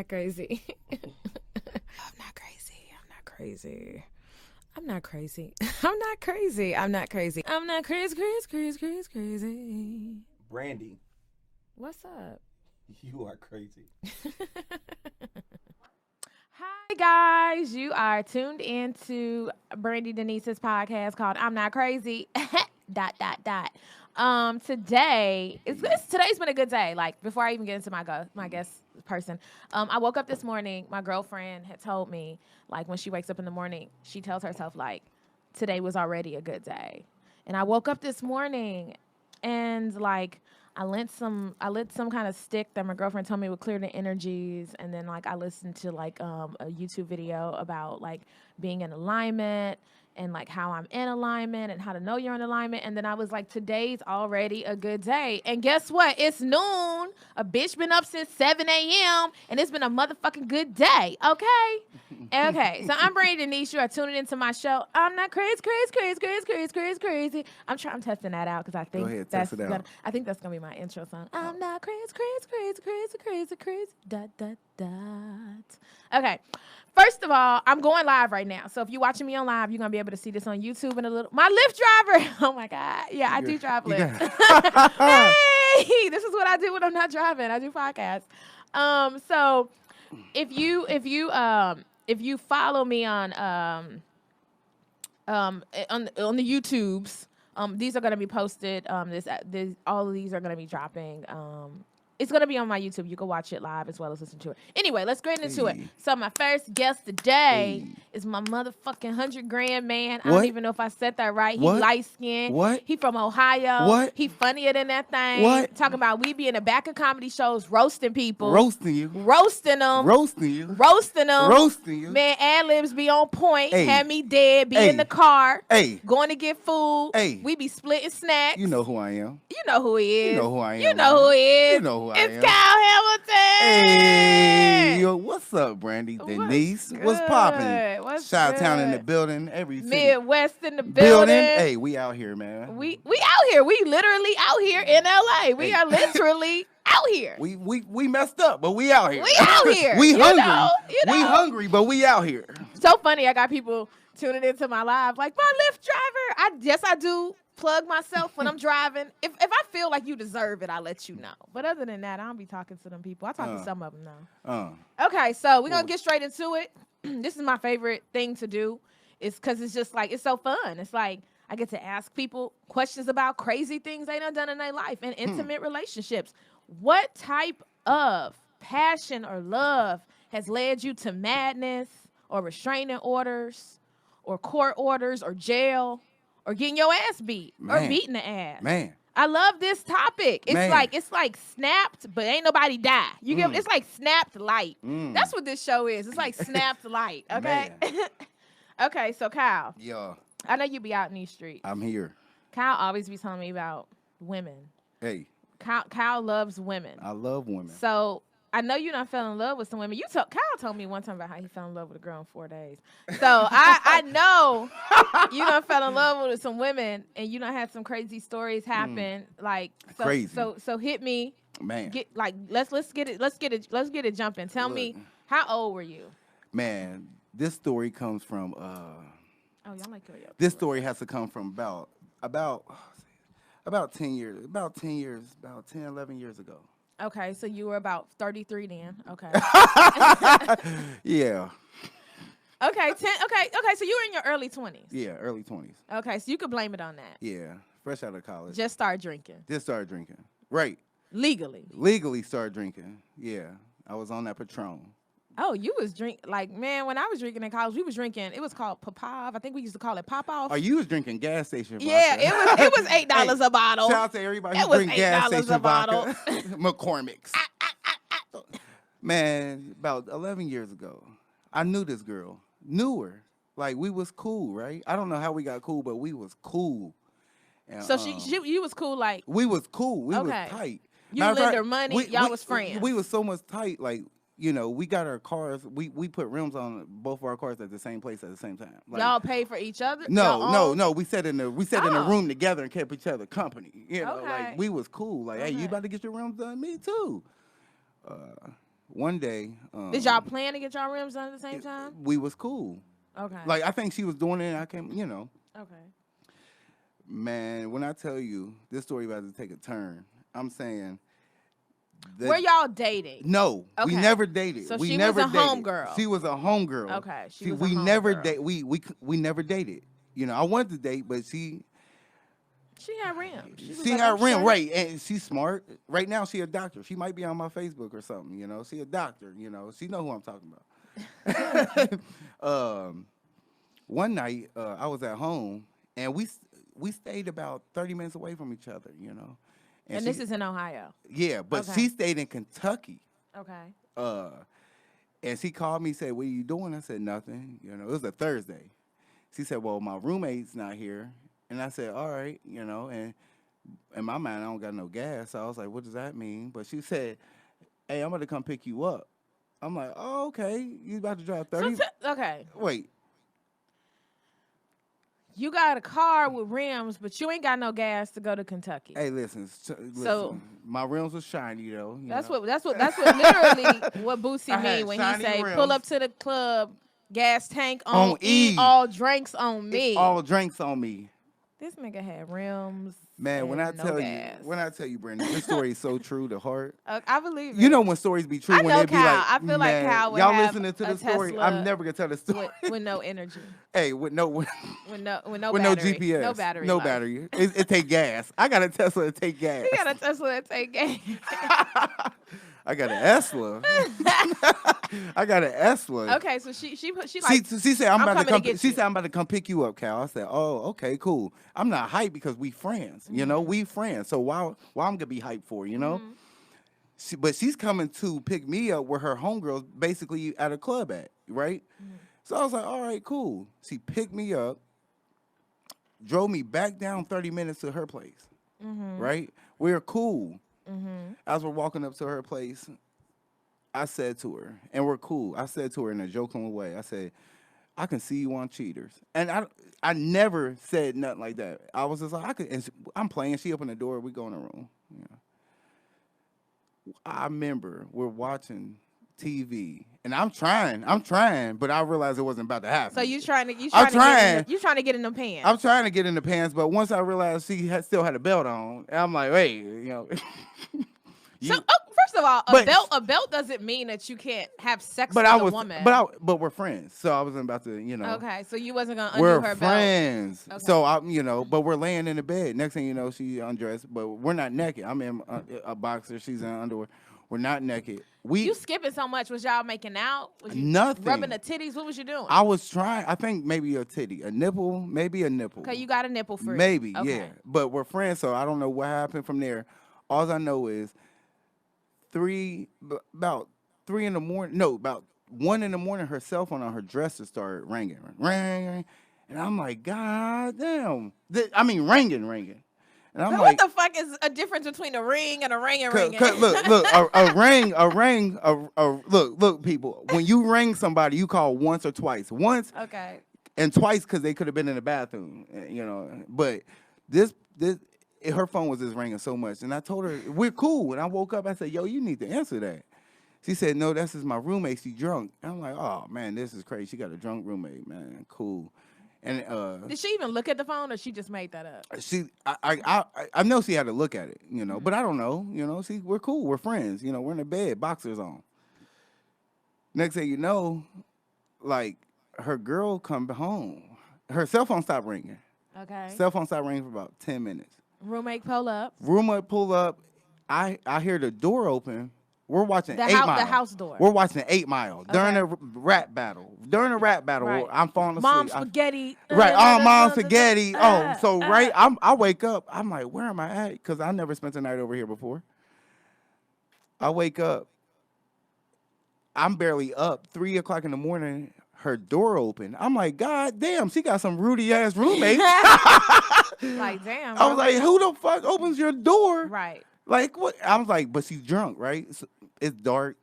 not crazy. I'm not crazy. I'm not crazy. I'm not crazy. I'm not crazy. I'm not crazy. I'm not crazy, crazy. Brandi. What's up? You are crazy. Hi, guys. You are tuned into Brandi Denise's podcast called I'm Not Crazy. ... Today's been a good day. Like, before I even get into my guest person, I woke up this morning. My girlfriend had told me, like, when she wakes up in the morning, she tells herself, like, today was already a good day. And I woke up this morning and, like, I lit some kind of stick that my girlfriend told me would clear the energies, and then like I listened to like a YouTube video about like being in alignment and like how I'm in alignment and how to know you're in alignment. And then I was like, today's already a good day. And guess what? It's noon. A bitch been up since 7 a.m. and it's been a motherfucking good day. Okay? Okay. So I'm Brandi Denise. You are tuning into my show. I'm not crazy. I'm testing that out because I think that's gonna be my intro song. I'm not crazy. Okay. First of all, I'm going live right now. So if you're watching me on live, you're going to be able to see this on YouTube in a little. My Lyft driver. Oh, my God. Yeah, I do drive Lyft. Hey, this is what I do when I'm not driving. I do podcasts. So if you follow me on the YouTubes, these are going to be posted. All of these are going to be dropping. It's going to be on my YouTube. You can watch it live as well as listen to it. Anyway, let's get into it. So my first guest today is my motherfucking 100-grand man. I don't even know if I said that right. He light-skinned. What? He from Ohio. What? He funnier than that thing. What? Talking about we be in the back of comedy shows roasting people. Roasting you. Roasting them. Roasting you. Roasting them. Roasting you. Man, ad-libs be on point. Ay. Had me dead. Be Ay. in the car. Ay. Going to get food. Ay. We be splitting snacks. You know who I am. You know who he is. You know who I am. You know who he is. You know who I am. It's Kal Hamilton. Hey, yo, what's up, Brandi Denise? What's poppin'? What's Chi-Town in the good? building, every city. Midwest in the building. Hey, we out here, man. We out here. We literally out here in LA. We are literally out here. We messed up, but we out here. We out here. We hungry. You know. We hungry, but we out here. So funny. I got people tuning into my live like, my Lyft driver. I do plug myself when I'm driving. If I feel like you deserve it, I'll let you know. But other than that, I don't be talking to them people. I talk to some of them now. Okay, so we're going to get straight into it. This is my favorite thing to do. It's because it's just like, it's so fun. It's like I get to ask people questions about crazy things they done in their life and intimate relationships. What type of passion or love has led you to madness or restraining orders or court orders or jail or getting your ass beat or beating the ass? Man. I love this topic. It's like snapped, but ain't nobody die. You get it's like snapped light. That's what this show is. It's like snapped light. Okay. Okay, so Kal. Yeah. I know you be out in these streets. I'm here. Kal always be telling me about women. Hey. Kal loves women. I love women. So I know you done fell in love with some women. Kal told me one time about how he fell in love with a girl in 4 days. So I know you done fell in love with some women and you done had some crazy stories happen. Like crazy. So hit me. Man. Let's get it jumping. Tell me, how old were you? Man, this story comes from y'all like this story has to come from about 10 years, about 10, 11 years ago. Okay, so you were about 33 then. Okay. Yeah. Okay, so you were in your early 20s. Yeah, early 20s. Okay, so you could blame it on that. Yeah, fresh out of college. Just start drinking. Right. Legally start drinking. Yeah, I was on that Patron. Oh, you was man, when I was drinking in college, we was drinking, it was called Popov. I think we used to call it Pop-Off. Oh, you was drinking gas station vodka. Yeah, it was $8 a bottle. Shout out to everybody who drink gas station vodka. McCormick's. Man, about 11 years ago, I knew this girl. Knew her. Like, we was cool, right? I don't know how we got cool, but we was cool. And, so you was cool, like? We was cool. We was tight. You lend her money, y'all was friends. We was so much tight, like, you know, we got our cars. We put rims on both of our cars at the same place at the same time. Like, y'all pay for each other? No. We sat in the room together and kept each other company. You know, okay. like we was cool. Like, hey, you about to get your rims done? Me too. one day, Did y'all plan to get y'all rims done at the same time? we was cool. Okay. Like I think she was doing it, and I came, Okay. Man, when I tell you this story about to take a turn, I'm saying that Were y'all dating? no, we Okay. never dated. So we she never was a dated. homegirl. She was a homegirl. Okay, she See, was a we never homegirl. date. We never dated. I wanted to date, but She had rims. was she like, had I'm rim straight. right, and she's smart. Right now, she a doctor. She might be on my Facebook or something. She a doctor. She know who I'm talking about. One night, I was at home, and we stayed about 30 minutes away from each other. And this is in Ohio. Yeah, but Okay. she stayed in Kentucky. Okay. And she called me, said, "What are you doing?" I said, "Nothing." It was a Thursday. She said, "Well, my roommate's not here." And I said, "All right," and in my mind, I don't got no gas. So I was like, "What does that mean?" But she said, "Hey, I'm going to come pick you up." I'm like, "Oh, okay. You about to drive 30?" Okay. Wait. You got a car with rims, but you ain't got no gas to go to Kentucky. Hey, listen. So my rims was shiny though. That's what literally what Boosie I had mean when he shiny say rims. pull up to the club, gas tank on E, all drinks on me. All drinks on me. This nigga had rims. Man, when I no tell gas. you, Brandi, this story is so true to heart. I believe it. You know when stories be true I when know they be Kal. like, I feel like man, Kal would y'all have listening to a the story. Tesla I'm never gonna tell the story. with no energy. Hey, with no With no with battery. no GPS, No battery. no life. battery. It take gas. I got a Tesla that take gas. He got a Tesla that take gas. I got an Tesla. I got an Tesla. Okay, so she like She said I'm about to coming come. to get She you. said I'm about to come pick you up, Kal. I said, oh, okay, cool. I'm not hyped because we friends. We friends. So why I'm gonna be hyped for? But she's coming to pick me up where her homegirls basically at a club at, right? So I was like, all right, cool. She picked me up, drove me back down 30 minutes to her place, right? We're cool. As we're walking up to her place, I said to her, and we're cool. I said to her in a joking way, I said, I can see you on Cheaters. And I never said nothing like that. I was just like, I'm playing. She opened the door. We go in the room. I remember we're watching TV, and I'm trying, but I realized it wasn't about to happen. So you trying to get in them pants. I'm trying to get in the pants, but once I realized she still had a belt on, I'm like, wait, First of all, a belt doesn't mean that you can't have sex with a woman. But we're friends, so I wasn't about to, Okay, so you wasn't gonna undo we're her friends. belt. Okay. So but we're laying in the bed. Next thing you know, she undressed, but we're not naked. I'm in a boxer. She's in underwear. We're not naked. You skipping so much. Was y'all making out? Was you nothing. Rubbing the titties? What was you doing? I was trying. I think maybe a titty, a nipple, maybe a nipple. Okay, you got a nipple free. Maybe, okay. yeah. But we're friends, so I don't know what happened from there. All I know is about 3 in the morning. No, about 1 in the morning. Her cell phone on her dresser started ringing, ring, and I'm like, God damn! Ringing. And I'm like, what the fuck is a difference between a ring and a ring and ringing? Look, look, people. When you ring somebody, you call once or twice. Once, okay, and twice because they could have been in the bathroom, But her phone was just ringing so much, and I told her we're cool. And I woke up, I said, "Yo, you need to answer that." She said, "No, that's just my roommate. She drunk." And I'm like, "Oh man, this is crazy. She got a drunk roommate, man. Cool." And did she even look at the phone, or she just made that up? I know she had to look at it, but I don't know, See, we're cool, we're friends, we're in the bed, boxers on. Next thing you know, like her girl come home, her cell phone stopped ringing. Okay. Cell phone stopped ringing for about 10 minutes. Roommate pull up. Roommate pull up. I hear the door open. We're watching 8 Mile. The house door. We're watching 8 Mile during the rap battle. Right. I'm falling asleep. Mom spaghetti. Right. Oh, mom spaghetti. I wake up. I'm like, where am I at? Because I never spent the night over here before. I wake up. I'm barely up. 3 o'clock in the morning. Her door open. I'm like, God damn, she got some Rudy ass roommates. Like, damn. I was like, who the fuck opens your door? Right. Like, what? I was like, but she's drunk, right? It's dark.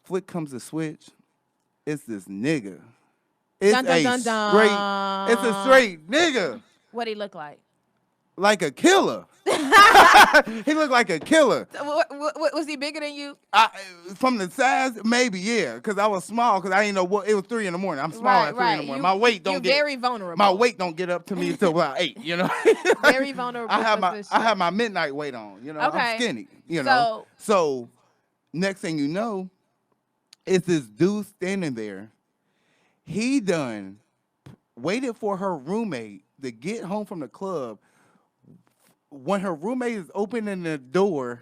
Flick comes the switch. It's this nigga. It's dun, dun, dun, dun. It's a straight nigga. What'd he look like? Like a killer. He looked like a killer. Was he bigger than you? From the size, maybe, yeah, because I was small. Because I didn't know what it was 3 in the morning. I'm small at 3 in the morning. My weight don't get very vulnerable. My weight don't get up to me until about 8. You know, very vulnerable. I have my midnight weight on. You know, okay. I'm skinny. You know, so next thing you know, it's this dude standing there. He done waited for her roommate to get home from the club. When her roommate is opening the door,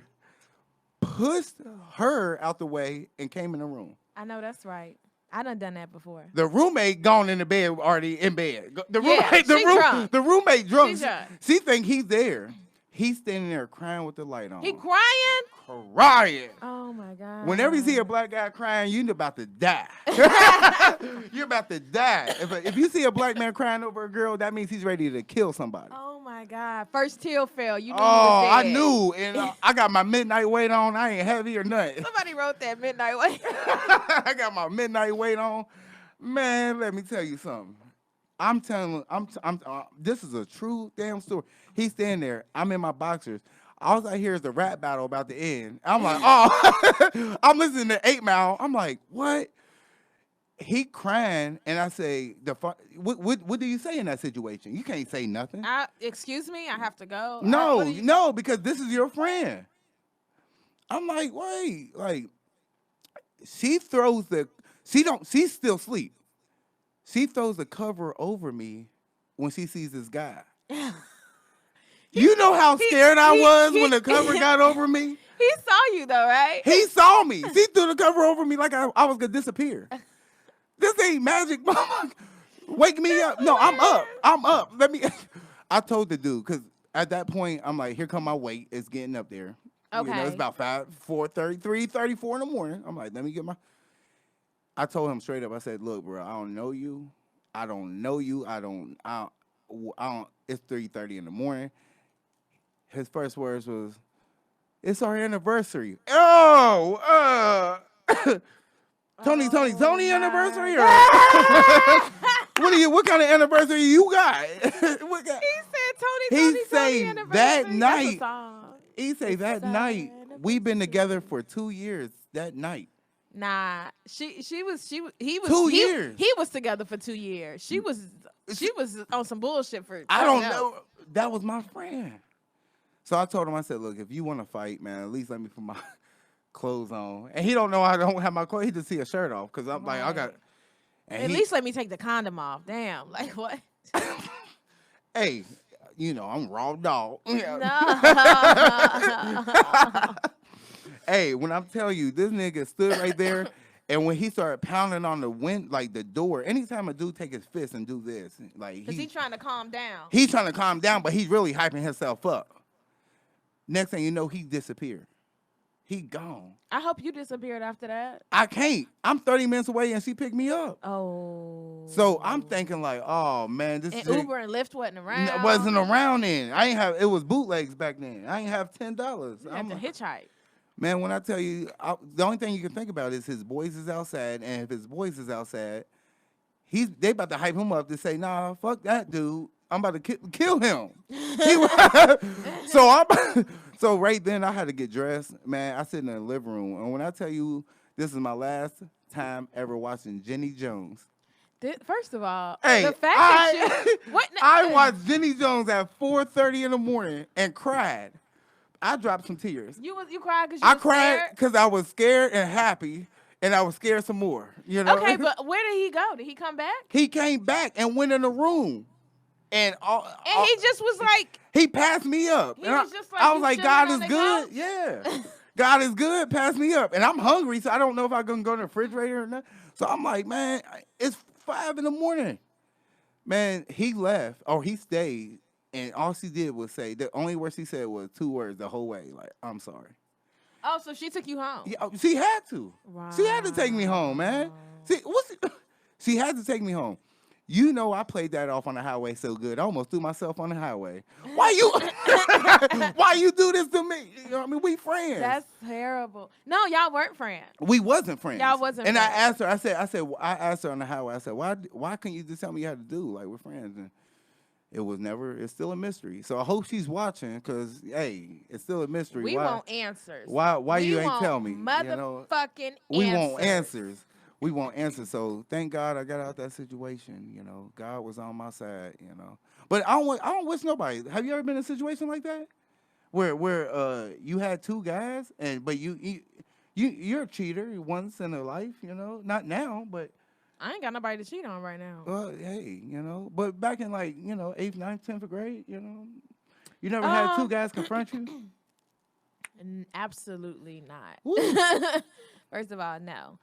pushed her out the way and came in the room. I know that's right. I done that before. The roommate gone in the bed, already in bed. The roommate drunk. She think he's there. He's standing there crying with the light on. He crying? Crying. Oh my God. Whenever you see a black guy crying, you're about to die. You're about to die. If you see a black man crying over a girl, that means he's ready to kill somebody. Oh my God. First till fell. You knew Oh, I knew. And I got my midnight weight on. I ain't heavy or nothing. Somebody wrote that midnight weight. I got my midnight weight on. Man, let me tell you something. I'm this is a true damn story. He's standing there. I'm in my boxers. All I hear is the rap battle about to end. I'm like, oh, I'm listening to 8 Mile. I'm like, what? He crying, and I say, what do you say in that situation? You can't say nothing. Excuse me, I have to go. No, because this is your friend. I'm like, wait, like, she throws she's still asleep. She throws the cover over me when she sees this guy. You know how scared I was when the cover got over me? He saw you though, right? He saw me. She threw the cover over me like I was going to disappear. This ain't magic, mama. Wake me up. No, I'm up. I told the dude, because at that point, I'm like, here come my weight. It's getting up there. Okay. You know, it's about 4:30, 3:34 in the morning. I'm like, let me get I told him straight up, I said, look, bro, I don't know you. I don't, it's 3:30 in the morning. His first words was, it's our anniversary. Oh, Tony anniversary? Or what kind of anniversary you got? He said Tony anniversary. That night. He said that night. We've been together for 2 years that night. Nah, he was 2 years. He was together for 2 years. She was on some bullshit for. I don't know. That was my friend. So I told him, I said, look, if you want to fight, man, at least let me put my clothes on. And he don't know I don't have my clothes. He just see a shirt off because I'm like, I got. At least let me take the condom off. Damn, like what? Hey, you know I'm raw dog. No. Hey, when I'm telling you, this nigga stood right there, and when he started pounding on the door, anytime a dude take his fist and do this, like because he's trying to calm down. He's trying to calm down, but he's really hyping himself up. Next thing you know, he disappeared. He gone. I hope you disappeared after that. I can't. I'm 30 minutes away, and she picked me up. Oh. So I'm thinking like, oh man, this. And Uber and Lyft wasn't around. Wasn't around then. I ain't have. It was bootlegs back then. I ain't have $10. You had to hitchhike. Man, when I tell you, the only thing you can think about is his boys is outside, and if his boys is outside, they about to hype him up to say, nah, fuck that dude. I'm about to kill him. So right then I had to get dressed. Man, I sit in the living room, and when I tell you this is my last time ever watching Jenny Jones. First of all, hey, the fact that I watched Jenny Jones at 4:30 in the morning and cried. I dropped some tears. You cried because I cried because I was scared and happy, and I was scared some more. You know. Okay, but where did he go? Did he come back? He came back and went in the room, and he just was like. He passed me up. He was just like. I was like, God is good. Yeah, God is good. Pass me up, and I'm hungry, so I don't know if I'm gonna go in the refrigerator or not. So I'm like, man, it's 5 in the morning. Man, he left or he stayed. And all she did was say, the only word she said was 2 words the whole way. Like, I'm sorry. Oh, so she took you home? Yeah, she had to. Wow. She had to take me home, man. She had to take me home. You know I played that off on the highway so good. I almost threw myself on the highway. Why you do this to me? You know what I mean? We friends. That's terrible. No, y'all weren't friends. We wasn't friends. Y'all wasn't and friends. I asked her, I asked her on the highway, I said, why couldn't you just tell me you had to do? Like, we're friends. It was never. It's still a mystery. So I hope she's watching, cause hey, it's still a mystery. We Why? want answers. Why We you ain't want tell me? You know, motherfucking we answers. want answers. We want answers. So thank God I got out that situation. You know, God was on my side. You know, but I don't wish nobody. Have you ever been in a situation like that where you had two guys but you're a cheater once in a life. You know, not now, but I ain't got nobody to cheat on right now. well, hey, you know, but back in like eighth, ninth, 10th grade, you never had two Um, guys confront you. Absolutely not. Woo. First of all, no.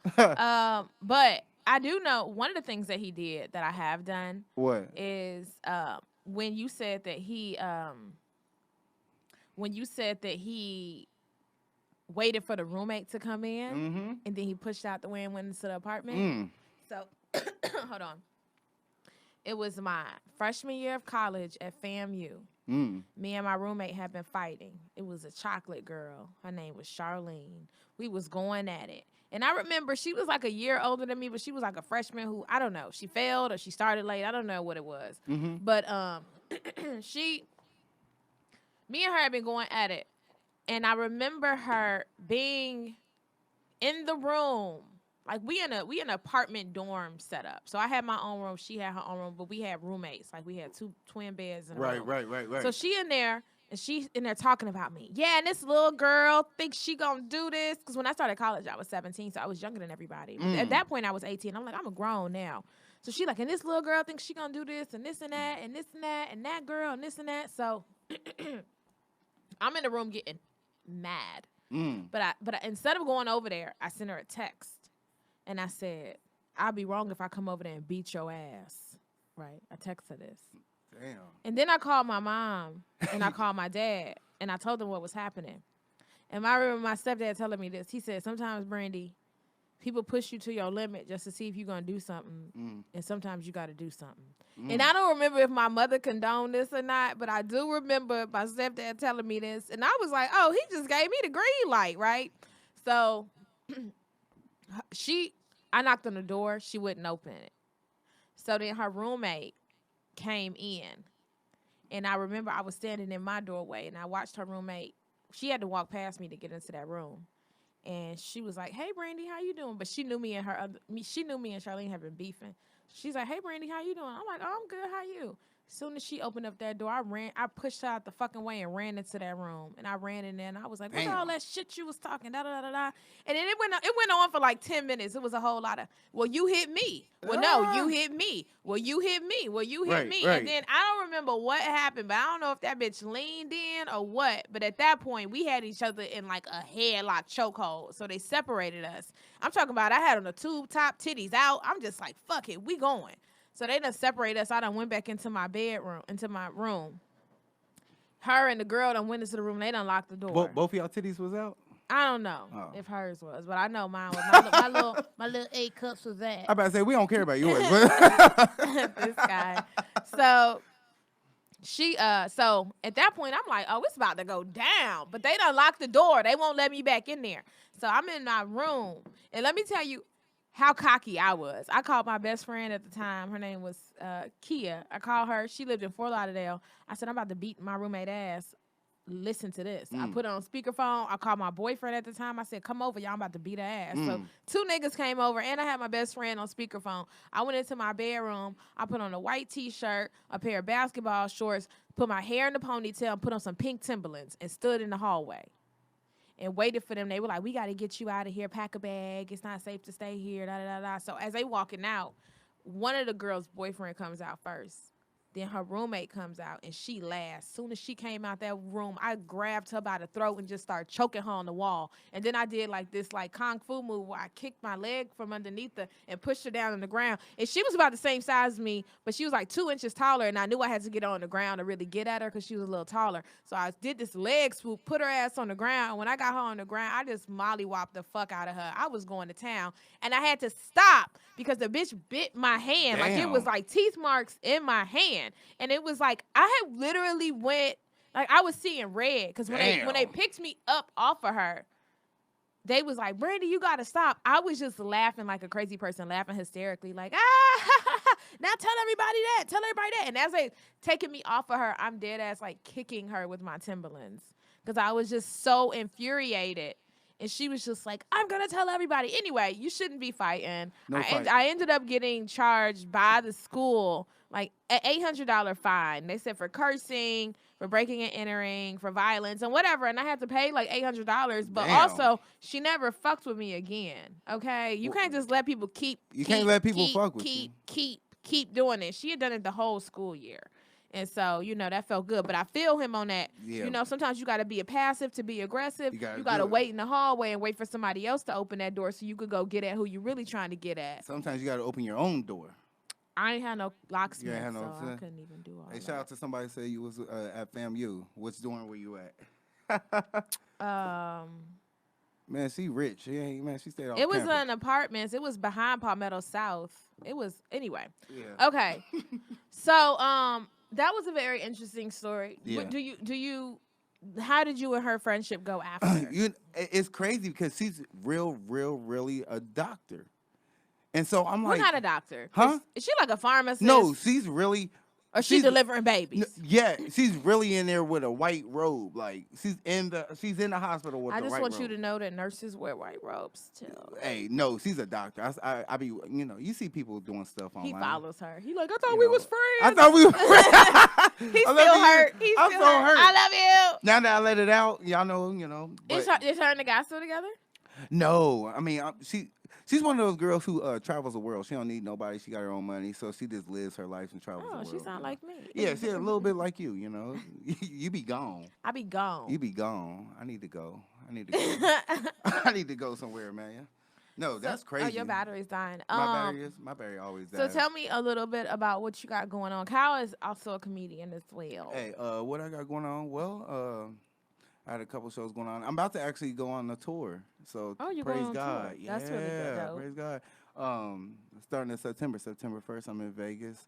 But I do know one of the things that he did that I have done What? is when you said that he waited for the roommate to come in Mm-hmm. and then he pushed out the way and went into the apartment. Mm. So hold on. It was my freshman year of college at FAMU. Mm. Me and my roommate had been fighting. It was a chocolate girl. Her name was Charlene. We was going at it. And I remember she was like a year older than me, but she was like a freshman who, I don't know, she failed or she started late. I don't know what it was. Mm-hmm. But me and her had been going at it. And I remember her being in the room. Like we in an apartment dorm setup. So I had my own room, she had her own room, but we had roommates. Like we had two twin beds in a room. Right. So she in there and she's in there talking about me. Yeah, and this little girl thinks she gonna do this. Because when I started college, I was 17, so I was younger than everybody. At that point, I was 18. I'm like, I'm a grown now. So she like, and this little girl thinks she gonna do this and this and that and this and that and that girl and this and that. So I'm in the room getting mad. But I instead of going over there, I sent her a text. And I said, I'll be wrong if I come over there and beat your ass. Right? I texted her this. Damn. And then I called my mom and I called my dad and I told them what was happening. And I remember my stepdad telling me this. He said, sometimes, Brandi, people push you to your limit just to see if you're going to do something. And sometimes you got to do something. And I don't remember if my mother condoned this or not, but I do remember my stepdad telling me this. And I was like, oh, he just gave me the green light, right? So I knocked on the door. She wouldn't open it. So then her roommate came in. And I remember I was standing in my doorway and I watched her roommate. She had to walk past me to get into that room. And she was like, hey, Brandi, how you doing? But she knew me and Charlene had been beefing. She's like, hey, Brandi, how you doing? I'm like, oh, I'm good. How you? As soon as she opened up that door, I pushed her out the fucking way and ran into that room. And I ran in there and I was like, what's all that shit you was talking? Da, da, da, da, da. And then it went on for like 10 minutes. It was a whole lot of, well, you hit me. Well, no, you hit me. Well, you hit me. Well, you hit me. Right. And then I don't remember what happened, but I don't know if that bitch leaned in or what. But at that point, we had each other in like a headlock chokehold. So they separated us. I'm talking about I had on the tube top, titties out. I'm just like, fuck it, we going. So they done separated us. I done went back into my room. Her and the girl done went into the room. They done locked the door. Both of y'all titties was out? I don't know if hers was, but I know mine was. My little 8 cups was that. I about to say, we don't care about yours. But This guy. So so at that point, I'm like, oh, it's about to go down. But they done locked the door. They won't let me back in there. So I'm in my room. And let me tell you how cocky I was. I called my best friend at the time. Her name was Kia. I called her. She lived in Fort Lauderdale. I said, I'm about to beat my roommate ass. Listen to this. I put it on speakerphone. I called my boyfriend at the time. I said, come over. Y'all, I'm about to beat her ass. So 2 niggas came over, and I had my best friend on speakerphone. I went into my bedroom. I put on a white T-shirt, a pair of basketball shorts, put my hair in a ponytail, and put on some pink Timberlands, and stood in the hallway and waited for them. They were like, we got to get you out of here. Pack a bag. It's not safe to stay here. Da, da, da, da. So as they walking out, one of the girls' boyfriend comes out first. Then her roommate comes out, and she last. Soon as she came out that room, I grabbed her by the throat and just started choking her on the wall. And then I did like this like kung fu move where I kicked my leg from underneath her and pushed her down on the ground. And she was about the same size as me, but she was like 2 inches taller, and I knew I had to get her on the ground to really get at her because she was a little taller. So I did this leg swoop, put her ass on the ground. And when I got her on the ground, I just mollywopped the fuck out of her. I was going to town, and I had to stop because the bitch bit my hand. Like it was like teeth marks in my hand. And it was like I had literally went like I was seeing red because when they picked me up off of her, they was like, Brandi, you gotta stop. I was just laughing like a crazy person, laughing hysterically, like Now tell everybody that. Tell everybody that. And as they taking me off of her, I'm dead ass like kicking her with my Timberlands because I was just so infuriated. And she was just like, I'm going to tell everybody. Anyway, you shouldn't be fighting. No fight. I ended up getting charged by the school like an $800 fine. They said for cursing, for breaking and entering, for violence and whatever. And I had to pay like $800. But Damn. also, she never fucked with me again. Okay? You can't just let people can't let people fuck with you. Keep doing it. She had done it the whole school year. And so, you know, that felt good. But I feel him on that. Yeah. You know, sometimes you got to be a passive to be aggressive. You got to wait in the hallway and wait for somebody else to open that door so you could go get at who you really trying to get at. Sometimes you got to open your own door. I ain't had no locksmith, had no so I couldn't even do all that. Hey, shout out to somebody say you was at FAMU. Which dorm were you at? Man, she rich. She ain't, man, she stayed off It was campus. in apartments. It was behind Palmetto South. It was, anyway. Yeah. Okay. So, that was a very interesting story. Yeah. How did you and her friendship go after? It's crazy because she's really a doctor. And so I'm We're like, not a doctor. Huh? Is she like a pharmacist? No, she's really. Or she delivering babies? Yeah, she's really in there with a white robe. Like she's in the hospital with the white robe. I just want you to know that nurses wear white robes too. Hey, no, she's a doctor. I be, you know, you see people doing stuff online. He follows her. He like, I thought we was friends. I thought we were friends. He's still hurt. I'm so hurt. I love you. Now that I let it out, y'all know, you know. Is her and the guy still together? No, I mean, she's one of those girls who travels the world. She don't need nobody. She got her own money, so she just lives her life and travels the world. Oh, she sound like me. Yeah, she's a little bit like you, you know. You be gone. I be gone. You be gone. I need to go. I need to go somewhere, man. No, that's crazy. Oh, your battery's dying. My battery always dies. So tell me a little bit about what you got going on. Kal is also a comedian as well. Hey, what I got going on? Well, I had a couple shows going on. I'm about to actually go on a tour. So you're praise going on God. tour. Yeah, That's really good, though. Praise God. Starting in September 1st, I'm in Vegas.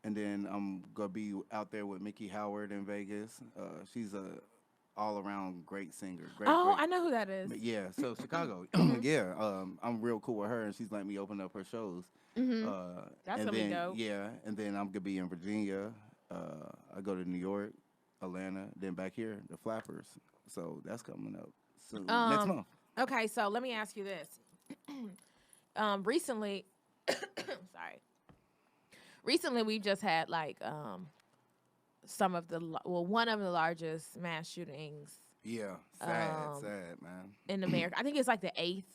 And then I'm gonna be out there with Mickey Howard in Vegas. She's a all-around great singer. Great. I know who that is. But yeah, so Chicago. Yeah, I'm real cool with her, and she's letting me open up her shows. That's really dope. Yeah, and then I'm gonna be in Virginia. I go to New York, Atlanta, then back here, the Flappers. So that's coming up soon next month. Okay, so let me ask you this. Recently, recently we've just had like one of the largest mass shootings. Yeah, sad, man. In America. I think it's like the eighth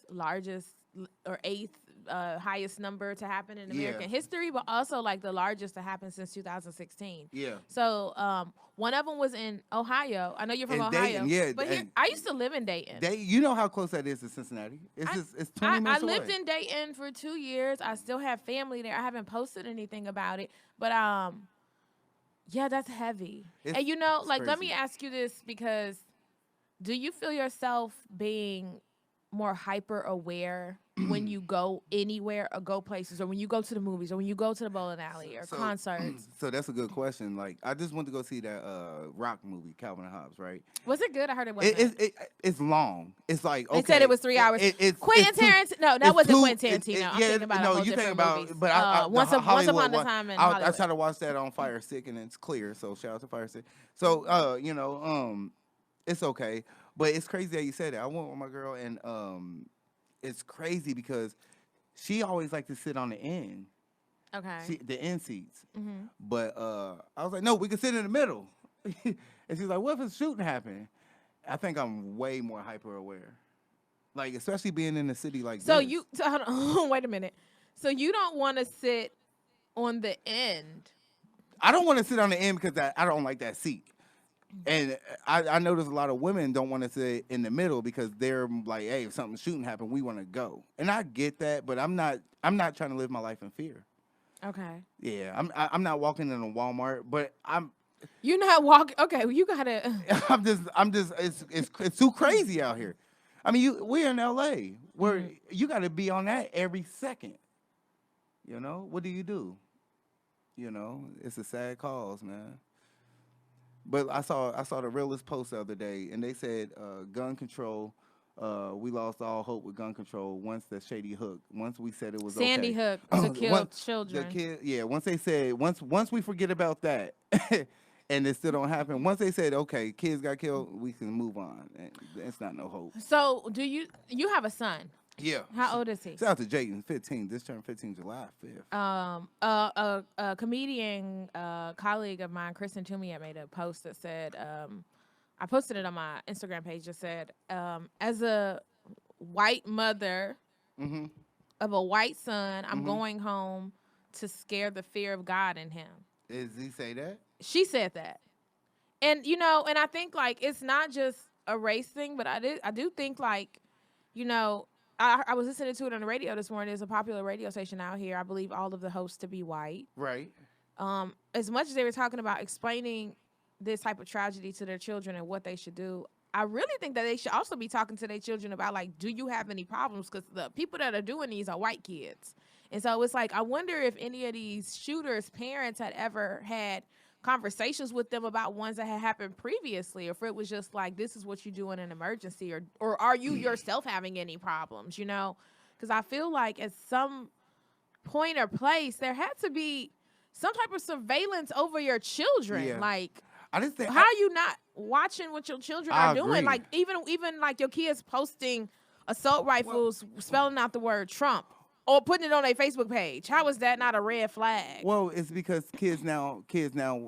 highest number to happen in American history, but also like the largest to happen since 2016. Yeah. So one of them was in Ohio. I know you're from Ohio. Dayton, yeah. But I used to live in Dayton. You know how close that is to Cincinnati? It's 20 minutes away. I lived in Dayton for 2 years. I still have family there. I haven't posted anything about it, but yeah, that's heavy. And you know, like, let me ask you this, because do you feel yourself being more hyper aware when you go anywhere or go places, or when you go to the movies, or when you go to the bowling alley or concerts? So that's a good question. Like, I just went to go see that rock movie, Calvin and Hobbes, right? Was it good? I heard it wasn't. It's long. It's like, okay. They said it was 3 hours. Quentin Tarantino. No, that wasn't Quentin Tarantino. I'm thinking about a whole different movie. But Once Upon a Time in Hollywood. I try to watch that on Fire Stick, and it's clear. So shout out to Fire Stick. So you know, it's okay. But it's crazy that you said that. I went with my girl, and it's crazy because she always liked to sit on the end. Okay. The end seats. Mm-hmm. But I was like, no, we can sit in the middle. And she's like, what if a shooting happened? I think I'm way more hyper aware. Like, especially being in a city like this. So hold on, wait a minute. So you don't want to sit on the end? I don't want to sit on the end because I don't like that seat. And I notice a lot of women don't want to sit in the middle because they're like, hey, if something shooting happened, we want to go. And I get that, but I'm not trying to live my life in fear. Okay. Yeah, I'm not walking in a Walmart, but You're not walking. Okay, well, you gotta. I'm just. It's too crazy out here. I mean, we're in L.A. where you got to be on that every second. You know, what do? You know, it's a sad cause, man. But I saw the realest post the other day, and they said gun control We lost all hope with gun control once the Shady Hook. Once we said it was Sandy okay. Hook to kill The children. kid, yeah. Once they said, once we forget about that, and it still don't happen. Once they said, okay, kids got killed, we can move on. And it's not no hope. So, do you have a son? Yeah. How old is he? Shout out to Jayden, 15. This turned 15 July 5th. A comedian colleague of mine, Kristen Toomey, had made a post that said, I posted it on my Instagram page. Just said, as a white mother of a white son, I'm going home to scare the fear of God in him. Does he say that? She said that, and and I think like it's not just a race thing, but I do think like, I was listening to it on the radio this morning. There's a popular radio station out here. I believe all of the hosts to be white. Right. As much as they were talking about explaining this type of tragedy to their children and what they should do, I really think that they should also be talking to their children about, like, do you have any problems? Because the people that are doing these are white kids. And so it's like, I wonder if any of these shooters' parents had ever had conversations with them about ones that had happened previously, or if it was just like, this is what you do in an emergency, or are you yourself having any problems, Because I feel like at some point or place, there had to be some type of surveillance over your children. Yeah. Like, I just think how are you not watching what your children are doing? agree. Like, even like your kids posting assault rifles, spelling out the word Trump, or putting it on their Facebook page. How is that not a red flag? Well, it's because kids now,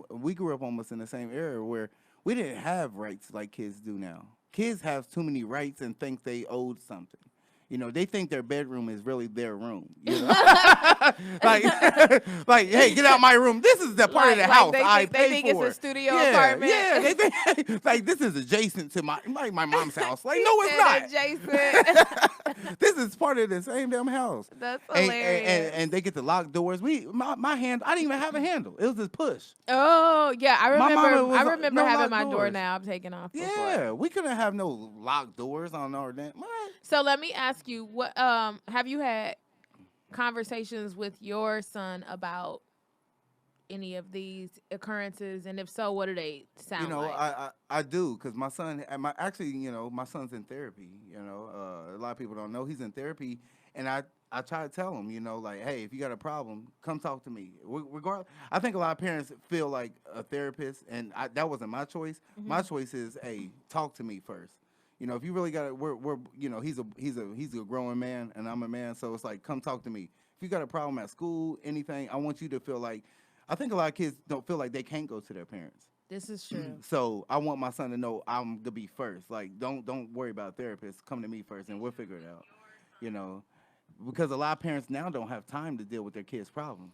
we grew up almost in the same era where we didn't have rights like kids do now. Kids have too many rights and think they owed something. They think their bedroom is really their room. Like, hey, get out my room. This is the part of the house I paid for. They think it's a studio apartment. Yeah, they think like this is adjacent to my mom's house. Like, no, it's not. Adjacent. This is part of the same damn house. That's hilarious. And they get to lock doors. My hand, I didn't even have a handle. It was just push. Oh yeah, I remember no having my door doors. now. I'm taking off. Yeah, we couldn't have no locked doors on our damn. So let me ask you, what have you had conversations with your son about any of these occurrences, and if so, what do they sound like? I do, because my son, my son's in therapy. A lot of people don't know he's in therapy, and I try to tell him, like, hey, if you got a problem, come talk to me. Regardless, I think a lot of parents feel like a therapist, and that wasn't my choice. My choice is, hey, talk to me first. If you really got it, he's a growing man, and I'm a man, so it's like, come talk to me. If you got a problem at school, anything, I want you to feel like. I think a lot of kids don't feel like they can't go to their parents. This is true. So I want my son to know I'm gonna be first. Like, don't worry about therapists. Come to me first, and we'll figure it out. Because a lot of parents now don't have time to deal with their kids' problems.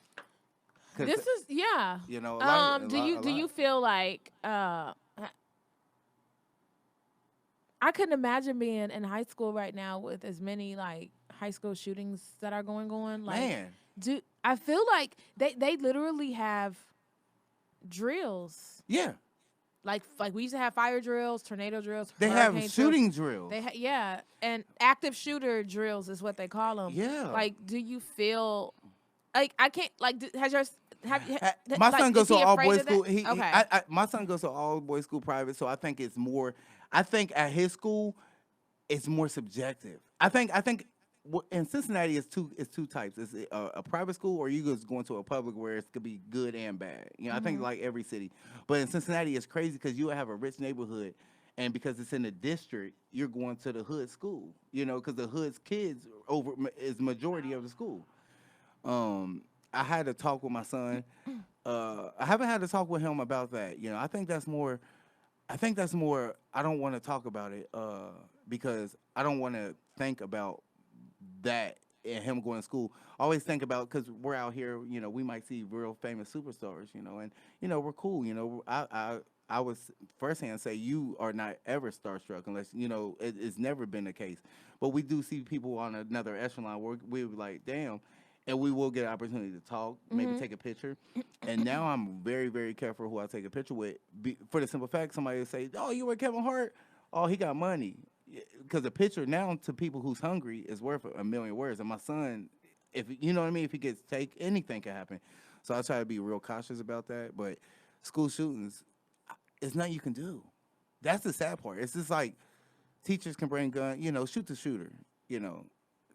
This is yeah. Do you feel like I couldn't imagine being in high school right now with as many like high school shootings that are going on. Like, man, I feel like they literally have drills. Yeah. Like we used to have fire drills, tornado drills. They have shooting drills. And active shooter drills is what they call them. Yeah. Like, do you feel like I can't like has your my son goes to all boys school. Okay. My son goes to all boys school private, so I think it's more. I think at his school, it's more subjective. I think in Cincinnati, it's two types. It's a private school, or you just going to a public where it could be good and bad. I think like every city. But in Cincinnati, it's crazy because you have a rich neighborhood, and because it's in the district, you're going to the hood school. Because the hood's kids is majority of the school. I had to talk with my son. I haven't had to talk with him about that. I think that's more. I don't want to talk about it because I don't want to think about that and him going to school. I always think about, because we're out here, we might see real famous superstars, and we're cool. I was firsthand say you are not ever starstruck unless it's never been the case. But we do see people on another echelon where we're like, damn. And we will get an opportunity to talk, maybe take a picture. And now I'm very, very careful who I take a picture with. For the simple fact, somebody will say, oh, you were Kevin Hart? Oh, he got money. Because a picture now to people who's hungry is worth a million words. And my son, if you know what I mean, if he gets taken, anything can happen. So I try to be real cautious about that. But school shootings, it's nothing you can do. That's the sad part. It's just like, teachers can bring gun, shoot the shooter, you know.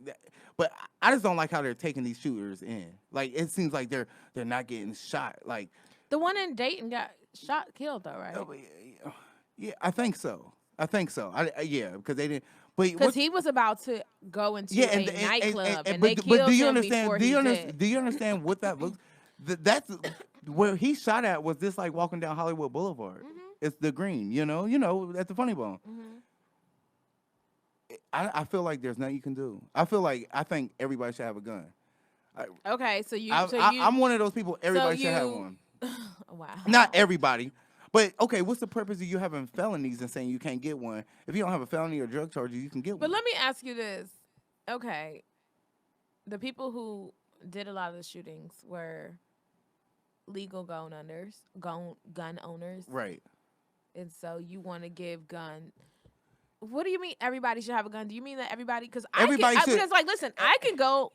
That- But I just don't like how they're taking these shooters in. Like it seems like they're not getting shot. Like The one in Dayton got shot, killed though, right? oh, yeah, I think so. I think so. Yeah, because they didn't. But Because he was about to go into yeah, a nightclub, and they but do killed you him understand? before he did. Do you understand what that looks? That's where he shot at was just like walking down Hollywood Boulevard. It's the green, at the Funny Bone. I feel like there's nothing you can do. I think everybody should have a gun. Okay, so you, I'm one of those people. Everybody should have one. Wow. Not everybody. But okay, what's the purpose of you having felonies and saying you can't get one? If you don't have a felony or drug charge, you can get one. But let me ask you this. Okay. The people who did a lot of the shootings were legal gun owners. Right. And so you want to give gun. What do you mean everybody should have a gun? Do you mean that everybody? Because because like, listen, I can go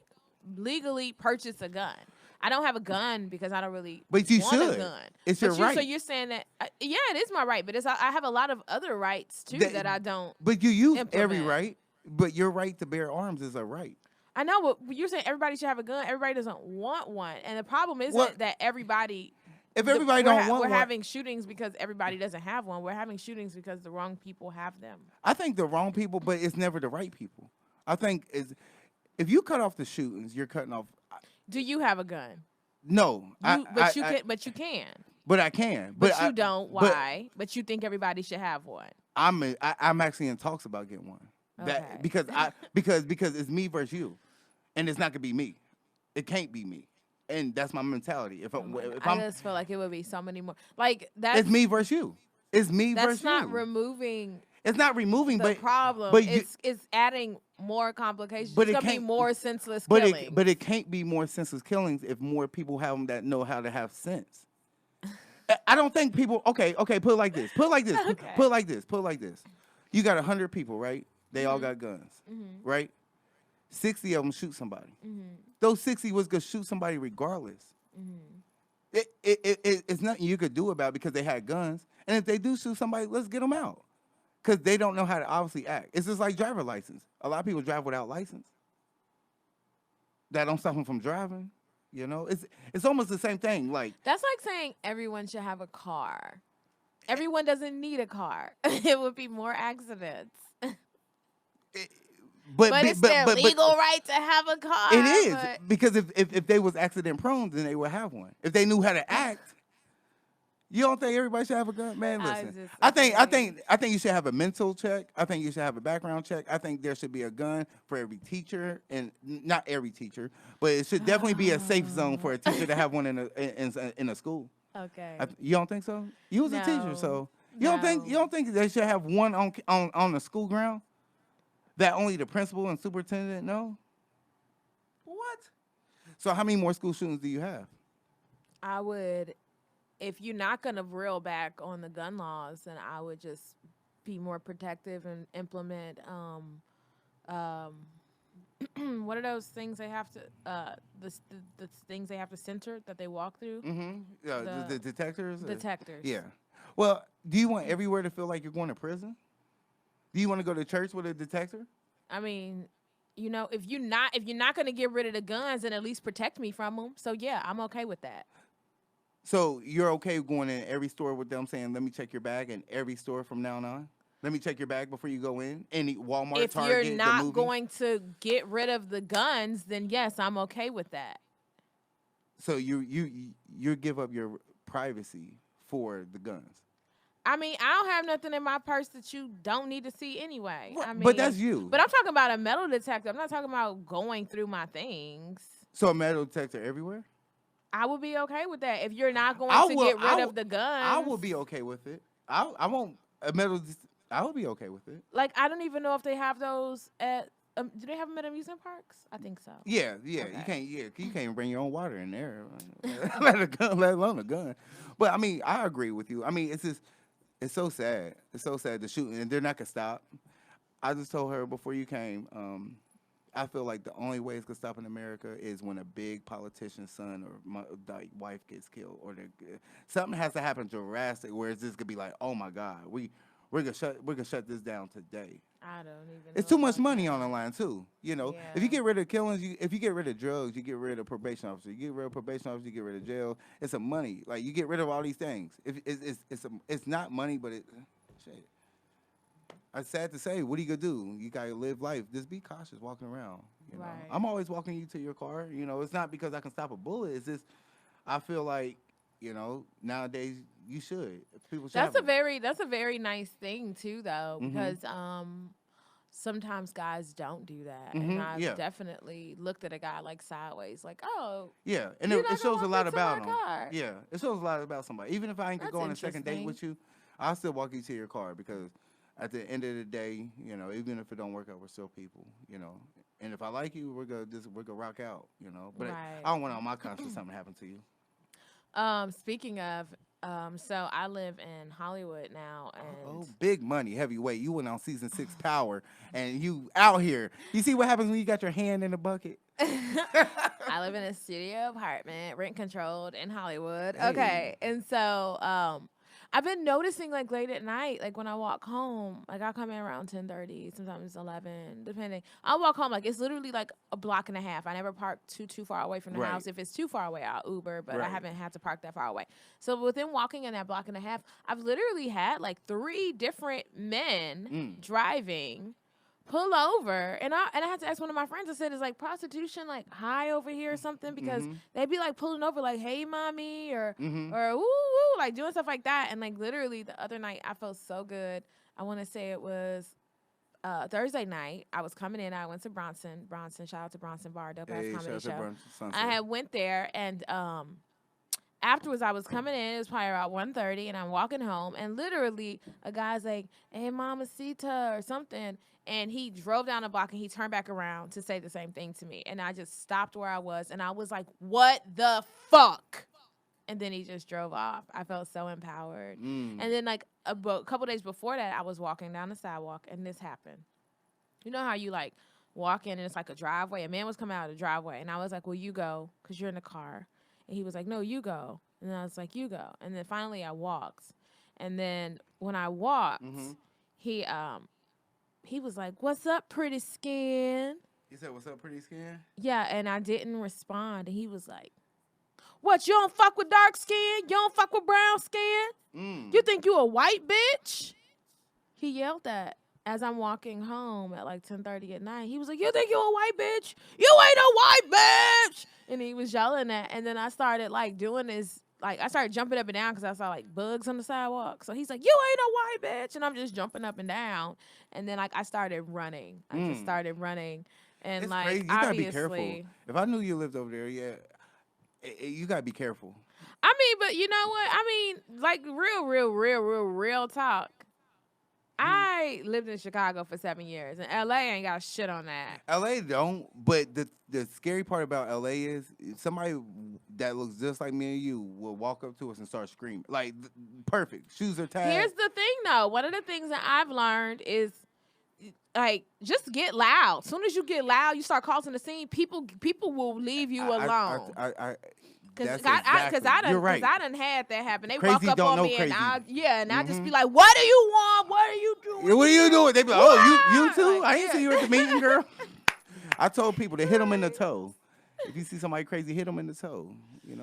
legally purchase a gun. I don't have a gun because I don't really but you want should. a gun. It's your right. So you're saying that, yeah, it is my right, but I have a lot of other rights, too, that I don't But you use implement. every right, but your right to bear arms is a right. I know, but you're saying everybody should have a gun. Everybody doesn't want one. And the problem isn't that everybody... If everybody don't want one... We're having shootings because everybody doesn't have one. We're having shootings because the wrong people have them. I think the wrong people, but it's never the right people. I think if you cut off the shootings, you're cutting off... Do you have a gun? No, but you can. But I can. But you don't. Why? But you think everybody should have one. I'm actually in talks about getting one. Okay. Because it's me versus you, and it's not gonna be me. It can't be me, and that's my mentality. I just feel like it would be so many more. Like that's it's me versus you. It's me versus you. That's not removing. It's not removing the problem. But it's adding more complications. But it's gonna be more senseless killings. But it can't be more senseless killings if more people have them that know how to have sense. I don't think people. Okay. Put it like this. Okay. Put it like this. You got 100 people, right? They all got guns, right? 60 of them shoot somebody. Those 60 was gonna shoot somebody regardless. It's nothing you could do about it because they had guns. And if they do shoot somebody, let's get them out. Because they don't know how to obviously act. It's just like driver license. A lot of people drive without license. That don't stop them from driving. It's almost the same thing. Like that's like saying everyone should have a car. Everyone doesn't need a car. It would be more accidents. But it's their legal right to have a car. It is because if they was accident prone, then they would have one. If they knew how to act. You don't think everybody should have a gun? Man, listen. I think you should have a mental check. I think you should have a background check. I think there should be a gun for every teacher, and not every teacher, but it should definitely be a safe zone for a teacher to have one in a school. Okay. You don't think so? You was a teacher, so you don't think they should have one on the school ground that only the principal and superintendent know? What? So how many more school shootings do you have? I would. If you're not going to reel back on the gun laws, then I would just be more protective and implement what are those things they have to the things they have to center that they walk through? Yeah, the detectors. Detectors. Yeah. Well, do you want everywhere to feel like you're going to prison? Do you want to go to church with a detector? I mean, if you're not going to get rid of the guns, then at least protect me from them. So yeah, I'm okay with that. So you're okay going in every store with them saying, "Let me check your bag," in every store from now on? Let me check your bag before you go in. Any Walmart, if Target, you're not going to get rid of the guns, then yes, I'm okay with that. So you give up your privacy for the guns. I mean, I don't have nothing in my purse that you don't need to see anyway. Well, I mean, but that's you. But I'm talking about a metal detector. I'm not talking about going through my things. So a metal detector everywhere? I would be okay with that if you're not going to get rid of the guns. I will be okay with it. I won't a metal. I would be okay with it. Like I don't even know if they have those at. Do they have them at amusement parks? I think so. Yeah. Okay. You can't even bring your own water in there, let alone a gun. But I mean, I agree with you. I mean, it's so sad. It's so sad the shooting, and they're not gonna stop. I just told her before you came. I feel like the only way it's gonna stop in America is when a big politician's son or wife gets killed, or something has to happen drastic where it's just gonna be like, oh my God, we're gonna shut this down today. I don't even It's know too much about money on that. the line too. If you Yeah. get rid of killings, if you get rid of drugs, you get rid of probation officer. You get rid of probation officer, you get rid of jail. It's a money. Like you get rid of all these things. If it's not money, but shit. It's sad to say. What are you gonna do? You gotta live life. Just be cautious walking around. Right. I'm always walking you to your car. It's not because I can stop a bullet. It's just I feel like nowadays you should. People should have a. That's a very nice thing too though, Mhm. because sometimes guys don't do that. And Mhm. I've Yeah. definitely looked at a guy like sideways, like, oh, Yeah, and you're it not gonna shows a walk me lot to about my them. car. Yeah, it shows a lot about somebody. Even if I ain't could That's go on a second date interesting. with you, I'll still walk you to your car because at the end of the day, even if it don't work out, we're still people. And if I like you, we're gonna rock out. But Right. I don't want on my conscience something happen to you. Speaking of, so I live in Hollywood now, and Oh, big money, heavyweight. You went on season 6 Power, and you out here. You see what happens when you got your hand in the bucket? I live in a studio apartment, rent controlled in Hollywood. Hey. Okay. And so I've been noticing like late at night, like when I walk home, like I'll come in around 10:30, sometimes 11, depending. I'll walk home like it's literally like a block and a half. I never park too far away from the Right. house. If it's too far away, I'll Uber, but I Right. haven't had to park that far away. So within walking in that block and a half, I've literally had like 3 different men Mm. driving pull over, and I had to ask one of my friends. I said, "Is like prostitution like high over here or something?" Because Mhm. they'd be like pulling over like, "Hey, mommy," Mhm. or "Woo woo," like doing stuff like that. And like literally the other night, I felt so good. I want to say it was Thursday night. I was coming in. I went to Bronson. Bronson, shout out to Bronson Bar, dope ass Hey, shout comedy out to show. Brunch I Sunset. had went there, and afterwards I was coming in. It was probably about 1:30, and I'm walking home, and literally a guy's like, "Hey, Mamacita," or something, and he drove down the block and he turned back around to say the same thing to me, and I just stopped where I was, and I was like, "What the fuck?" And then he just drove off. I felt so empowered. Mm. And then like couple days before that, I was walking down the sidewalk, and this happened. You know how you like walk in and it's like a driveway? A man was coming out of the driveway, and I was like, "Well, you go, because you're in the car." And he was like, "No, you go." And then I was like, "You go." And then finally I walked. And then when I walked, Mhm. he he was like, "What's up, pretty skin?" You said, "What's up, pretty skin?" Yeah, and I didn't respond. And he was like, "What, you don't fuck with dark skin? You don't fuck with brown skin? You Mm. think you a white bitch?" He yelled that as I'm walking home at like 10:30 at night. He was like, "You think you a white bitch? You ain't a white bitch!" And he was yelling that. And then I started like doing this. Like I started jumping up and down because I saw like bugs on the sidewalk. So he's like, "You ain't a white bitch," and I'm just jumping up and down. And then like I started running. I just Mm. started running, and It's like crazy. You gotta be careful. obviously, If I knew you lived over there, yeah, you gotta be careful. I mean, but you know what? I mean, like real talk. Hmm. I lived in Chicago for 7 years, and LA ain't got shit on that. LA don't, but the scary part about LA is somebody that looks just like me and you will walk up to us and start screaming. Like perfect. Shoes are Here's tagged. the thing, though. One of the things that I've learned is like just get loud. Soon as you get loud, you start causing the scene. People will leave you alone. That's Cause exactly. You're right. I done had that happen. They walk Crazy up don't on know me, and crazy. I just be Mm-hmm. like, "What do you want? What are you doing Yeah, what are you here? doing? They be like, oh, you What?" too? Like, I ain't see yeah. you at the meeting, girl. I told people to hit them in the toe. If you see somebody crazy, hit them in the toe.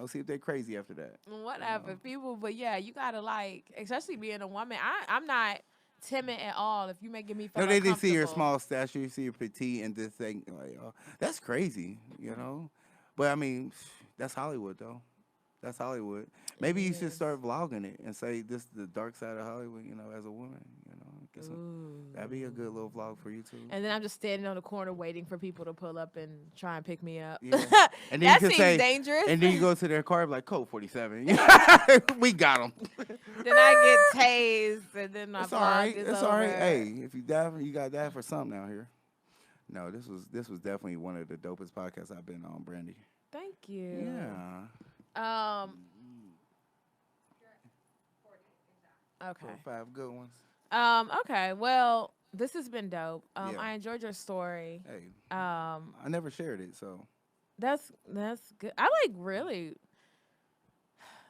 See if they're crazy after that. Whatever people, but yeah, you gotta like, especially being a woman. I'm not timid at all. If you making me feel No, they see your uncomfortable, small stature, you see your petite, and just think like, oh, that's crazy. But I mean, that's Hollywood though. That's Hollywood. it Maybe you should is. start vlogging it and say this is the dark side of Hollywood. As a woman. That'd be a Ooh. good little vlog for you too. And then I'm just standing on the corner waiting for people to pull up and try and pick me up. Yeah. And then you That can seems say, dangerous. and then you go to their car like code 47. We got them. Then I get tased, and then my It's all vlog right. is It's all right. over. Hey, if you die, you got that for something out here. No, this was definitely one of the dopest podcasts I've been on, Brandi. Thank you. Yeah. Um. Okay. 4 or 5 good ones. Okay. Well, this has been dope. Yeah. I enjoyed your story. Hey, Um. I never shared it, so That's good. I like really.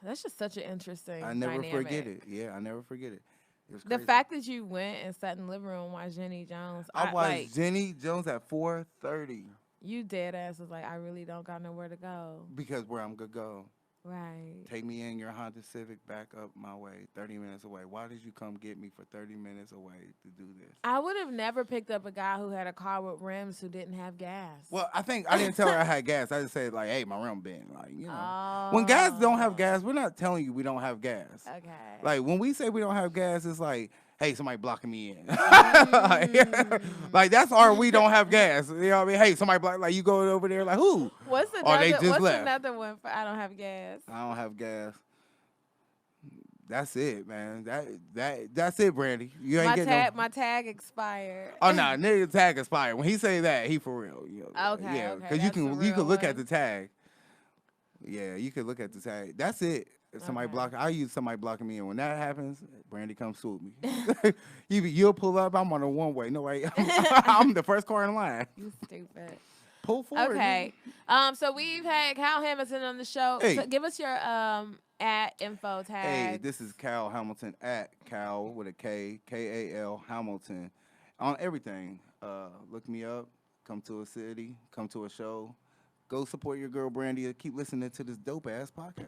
That's just such an interesting I never dynamic. forget it. Yeah, I never forget it. It was The crazy. fact that you went and sat in the living room and watched Jenny Jones, I I like watched Jenny Jones at 4:30 you dead ass was like, I really don't got nowhere to go. because where I'm gonna go. Right. Take me in your Honda Civic back up my way, 30 minutes away. Why did you come get me for 30 minutes away to do this? I would have never picked up a guy who had a car with rims who didn't have gas. Well, I think I didn't tell her I had gas. I just said like, "Hey, my rim bent." Like, when guys don't have Oh. gas, we're not telling you we don't have gas. Okay. Like when we say we don't have gas, it's like, "Hey, somebody blocking me in." Like that's our we don't have gas. You know what I mean? Hey, somebody block. Like you go over there, like who? What's Or they another? just What's left. another one for I don't have gas? I don't have gas. That's it, man. That's it, Brandi. You ain't getting no. My tag expired. Oh no, nigga tag expired. When he say that, he for real. Okay, Yeah, okay, because that's you a can real look at one. the tag. Yeah, you can look at the tag. That's it. If somebody Okay. block, I use somebody blocking me, and when that happens, Brandi come swoop me. You'll pull up. I'm on a one way. No way. I'm the first car in line. You stupid. Pull forward. Okay. So we've had Kal Hamilton on the show. Hey. So give us your at info Hey, tag. this is Kal Hamilton at Kal with a K, Kal Hamilton on everything. Look me up. Come to a city. Come to a show. Go support your girl Brandi. Keep listening to this dope ass podcast.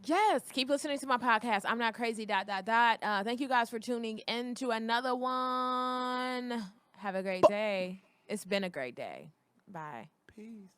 Yes, keep listening to my podcast. I'm not crazy. ... Thank you guys for tuning in to another one. Have a great day. It's been a great day. Bye. Peace.